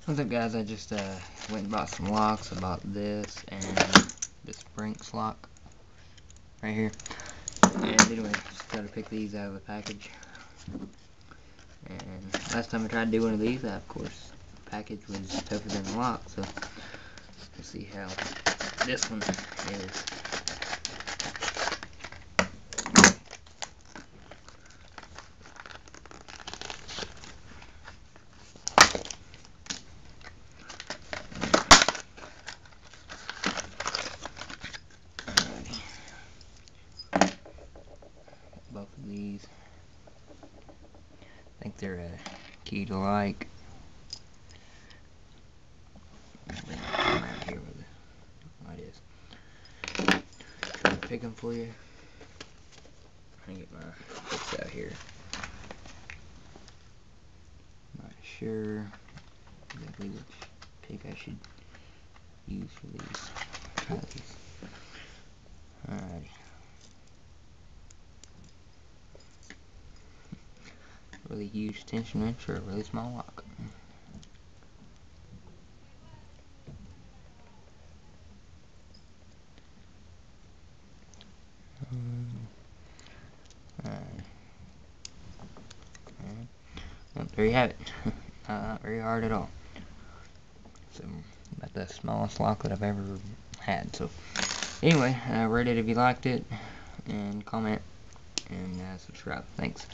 What's up, guys? I just went and bought some locks. I bought this and this Brinks lock right here. And anyway, just got to pick these out of the package. And last time I tried to do one of these, of course, the package was tougher than the lock. So let's see how this one is. Both of these, I think they're key to like. Right here with it is. Try to pick them for you. I'm gonna get my books out here. Not sure exactly which pick I should use for these. Try these. Alrighty. Really huge tension wrench for a really small lock. Well, there you have it. Not very hard at all. So, about the smallest lock that I've ever had. So, anyway, rate it if you liked it, and comment, and subscribe. Thanks.